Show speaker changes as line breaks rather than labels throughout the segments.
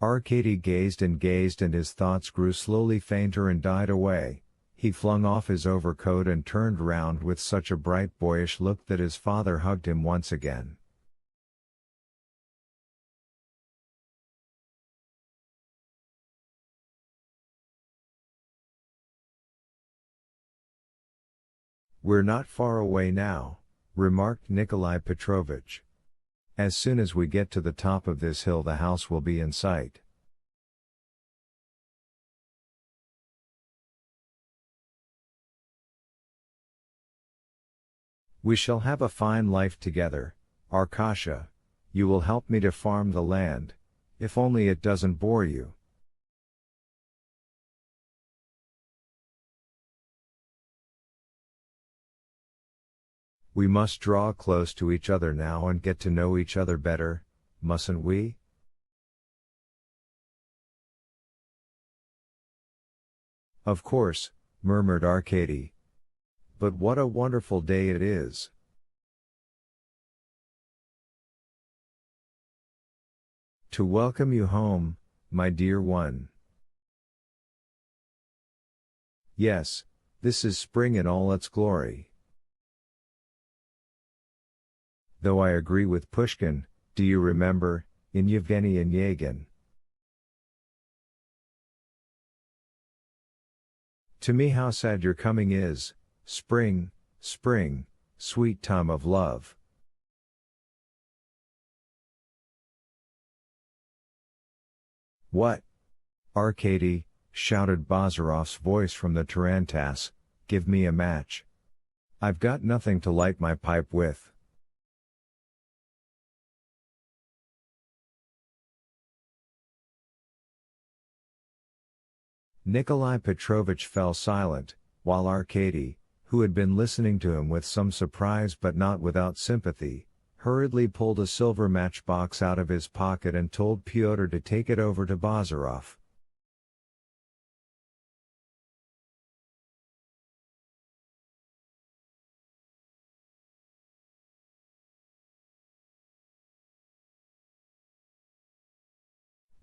Arkady gazed and his thoughts grew slowly fainter and died away. He flung off his overcoat and turned round with such a bright boyish look that his father hugged him once again. "We're not far away now," remarked Nikolai Petrovich. "As soon as we get to the top of this hill the house will be in sight." "We shall have a fine life together, Arkasha. You will help me to farm the land, if only it doesn't bore you." "We must draw close to each other now and get to know each other better, mustn't we?" "Of course," murmured Arkady. "But what a wonderful day it is." "To welcome you home, my dear one." "Yes, this is spring in all its glory." Though I agree with Pushkin, do you remember, in Yevgeny Onegin? "To me how sad your coming is, spring, spring, sweet time of love." "What? Arkady," shouted Bazarov's voice from the tarantass, "give me a match. I've got nothing to light my pipe with." Nikolai Petrovich fell silent, while Arkady, who had been listening to him with some surprise but not without sympathy, hurriedly pulled a silver matchbox out of his pocket and told Pyotr to take it over to Bazarov.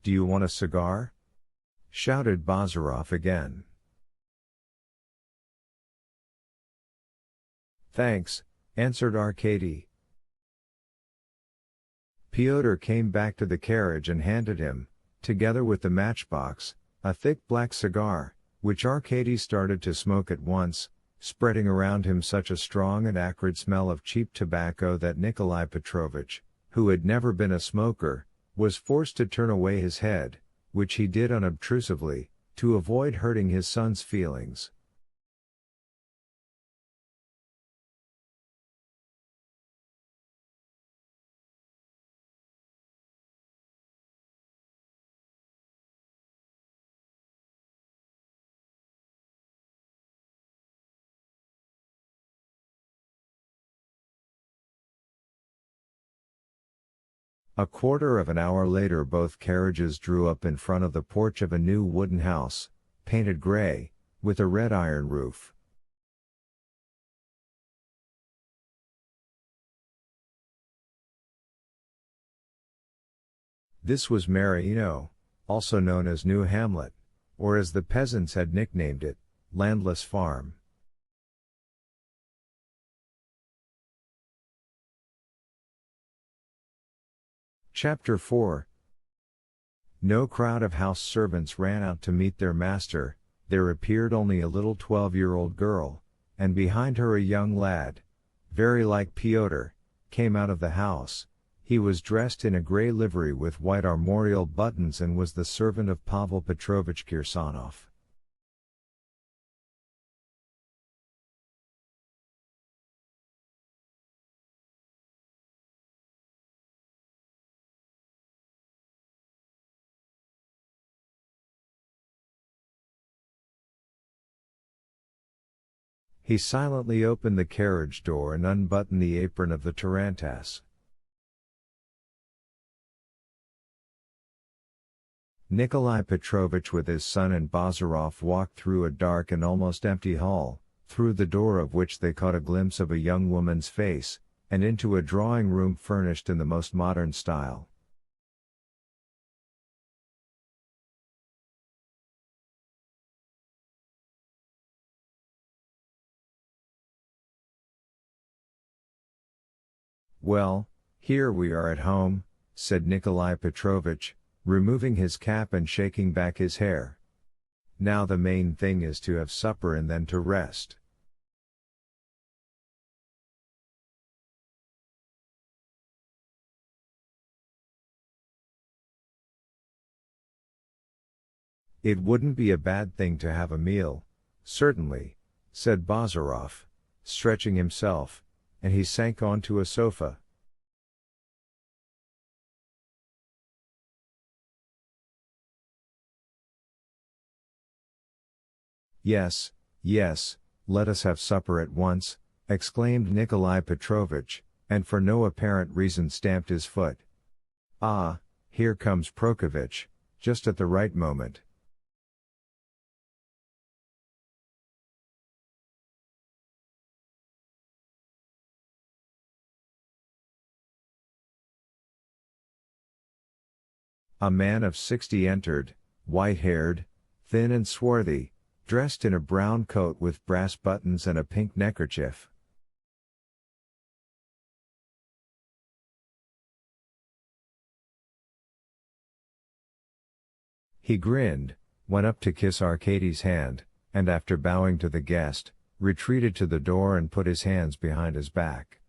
"Do you want a cigar?" shouted Bazarov again. "Thanks," answered Arkady. Pyotr came back to the carriage and handed him, together with the matchbox, a thick black cigar, which Arkady started to smoke at once, spreading around him such a strong and acrid smell of cheap tobacco that Nikolai Petrovich, who had never been a smoker, was forced to turn away his head, which he did unobtrusively, to avoid hurting his son's feelings. A quarter of an hour later both carriages drew up in front of the porch of a new wooden house, painted gray, with a red iron roof. This was Marino, also known as New Hamlet, or as the peasants had nicknamed it, Landless Farm. Chapter 4. No crowd of house servants ran out to meet their master, there appeared only a little 12-year-old girl, and behind her a young lad, very like Pyotr, came out of the house. He was dressed in a grey livery with white armorial buttons and was the servant of Pavel Petrovich Kirsanov. He silently opened the carriage door and unbuttoned the apron of the tarantass. Nikolai Petrovich with his son and Bazarov walked through a dark and almost empty hall, through the door of which they caught a glimpse of a young woman's face, and into a drawing room furnished in the most modern style. "Well, here we are at home," said Nikolai Petrovich, removing his cap and shaking back his hair. "Now the main thing is to have supper and then to rest." "It wouldn't be a bad thing to have a meal, certainly," said Bazarov, stretching himself, and he sank onto a sofa. "Yes, yes, let us have supper at once," exclaimed Nikolai Petrovich, and for no apparent reason stamped his foot. "Ah, here comes Prokofitch, just at the right moment." A man of 60 entered, white-haired, thin and swarthy, dressed in a brown coat with brass buttons and a pink neckerchief. He grinned, went up to kiss Arkady's hand, and after bowing to the guest, retreated to the door and put his hands behind his back.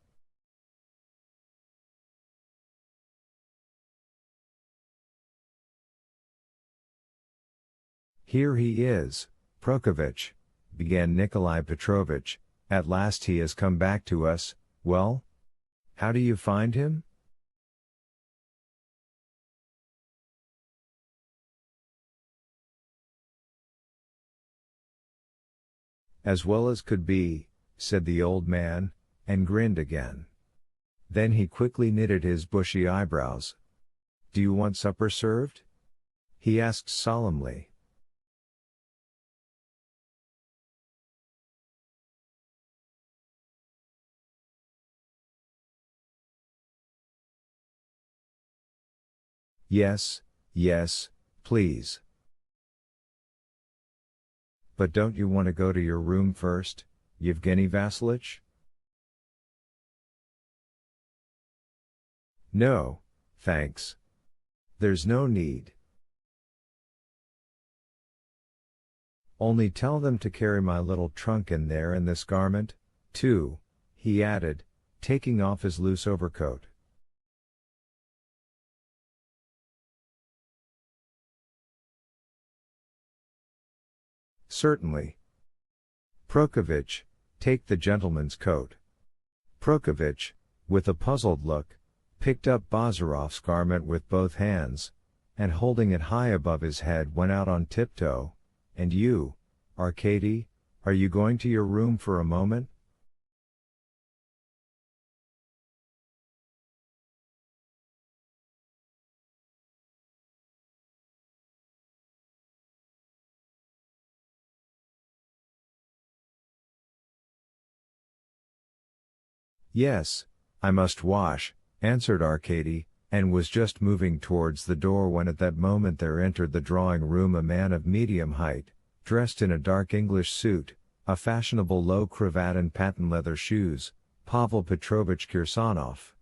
"Here he is, Prokofitch," began Nikolai Petrovich, "at last he has come back to us. Well? How do you find him?" "As well as could be," said the old man, and grinned again. Then he quickly knitted his bushy eyebrows. "Do you want supper served?" he asked solemnly. "Yes, yes, please." "But don't you want to go to your room first, Yevgeny Vasilich?" "No, thanks. There's no need. Only tell them to carry my little trunk in there and this garment, too," he added, taking off his loose overcoat. "Certainly. Prokofitch, take the gentleman's coat." Prokofitch, with a puzzled look, picked up Bazarov's garment with both hands, and holding it high above his head went out on tiptoe. "And you, Arkady, are you going to your room for a moment?" "Yes, I must wash," answered Arkady, and was just moving towards the door when at that moment there entered the drawing-room a man of medium height, dressed in a dark English suit, a fashionable low cravat and patent leather shoes, Pavel Petrovich Kirsanov.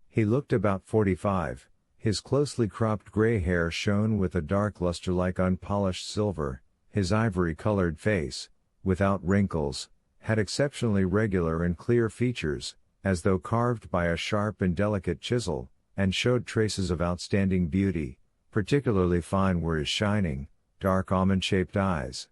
He looked about 45, his closely cropped gray hair shone with a dark luster like unpolished silver, his ivory-colored face, without wrinkles, had exceptionally regular and clear features, as though carved by a sharp and delicate chisel, and showed traces of outstanding beauty. Particularly fine were his shining, dark almond-shaped eyes.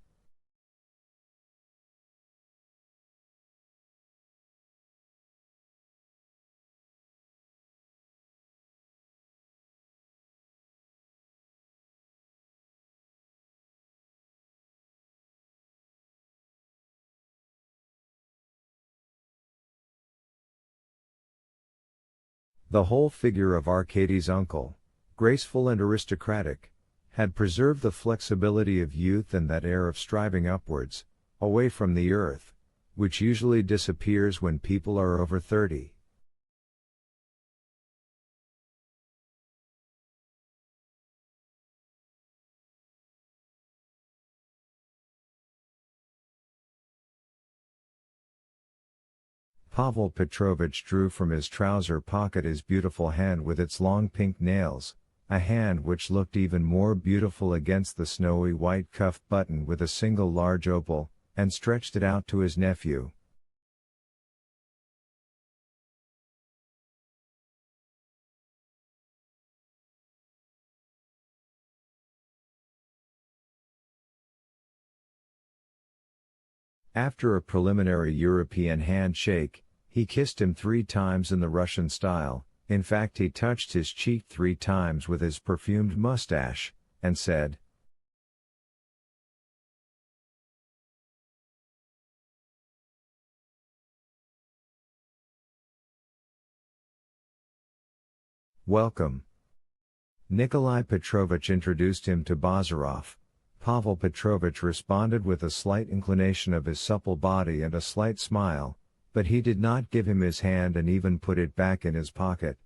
The whole figure of Arkady's uncle, graceful and aristocratic, had preserved the flexibility of youth and that air of striving upwards, away from the earth, which usually disappears when people are over 30. Pavel Petrovich drew from his trouser pocket his beautiful hand with its long pink nails, a hand which looked even more beautiful against the snowy white cuff button with a single large opal, and stretched it out to his nephew. After a preliminary European handshake, he kissed him 3 times in the Russian style. In fact, he touched his cheek 3 times with his perfumed mustache, and said, "Welcome." Nikolai Petrovich introduced him to Bazarov. Pavel Petrovich responded with a slight inclination of his supple body and a slight smile, but he did not give him his hand and even put it back in his pocket.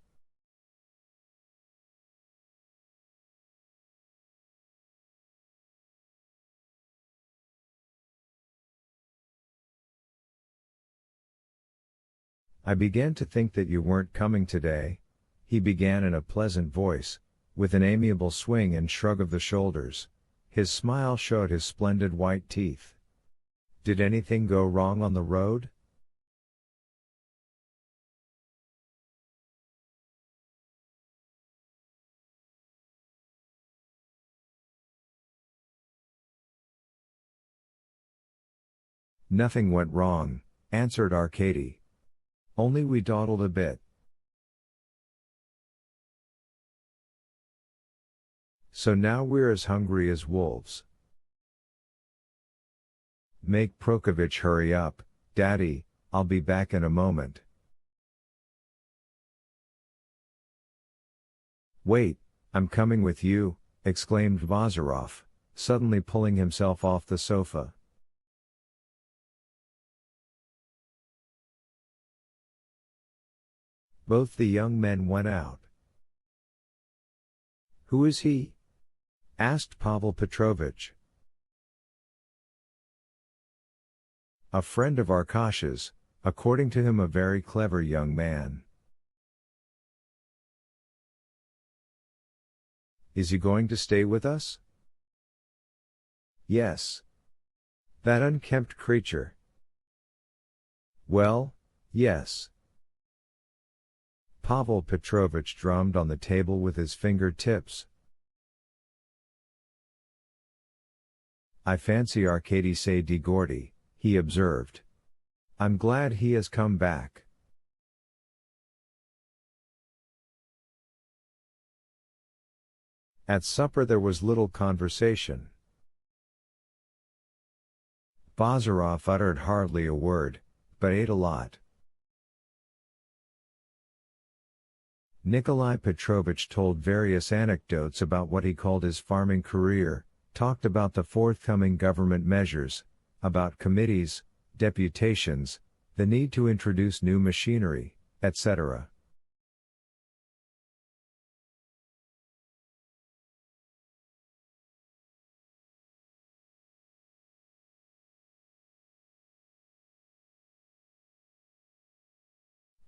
"I began to think that you weren't coming today," he began in a pleasant voice, with an amiable swing and shrug of the shoulders. His smile showed his splendid white teeth. "Did anything go wrong on the road?" "Nothing went wrong," answered Arkady. "Only we dawdled a bit." "So now we're as hungry as wolves." "Make Prokovich hurry up, Daddy, I'll be back in a moment." "Wait, I'm coming with you," exclaimed Bazarov, suddenly pulling himself off the sofa. Both the young men went out. "Who is he?" asked Pavel Petrovich. "A friend of Arkash's, according to him a very clever young man." "Is he going to stay with us?" "Yes." "That unkempt creature?" "Well, yes." Pavel Petrovich drummed on the table with his fingertips. "I fancy Arkady Sagordy," he observed. "I'm glad he has come back." At supper there was little conversation. Bazarov uttered hardly a word, but ate a lot. Nikolai Petrovich told various anecdotes about what he called his farming career, talked about the forthcoming government measures, about committees, deputations, the need to introduce new machinery, etc.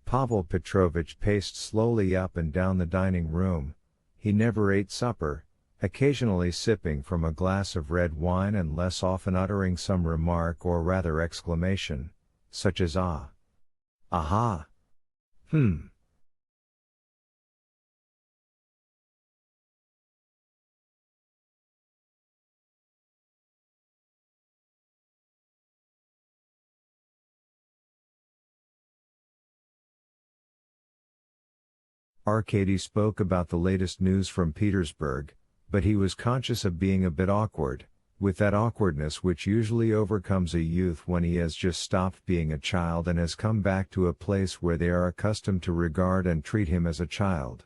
Pavel Petrovich paced slowly up and down the dining room. He never ate supper, occasionally sipping from a glass of red wine and less often uttering some remark or rather exclamation, such as "ah," "aha," "hmm." Arkady spoke about the latest news from Petersburg, but he was conscious of being a bit awkward, with that awkwardness which usually overcomes a youth when he has just stopped being a child and has come back to a place where they are accustomed to regard and treat him as a child.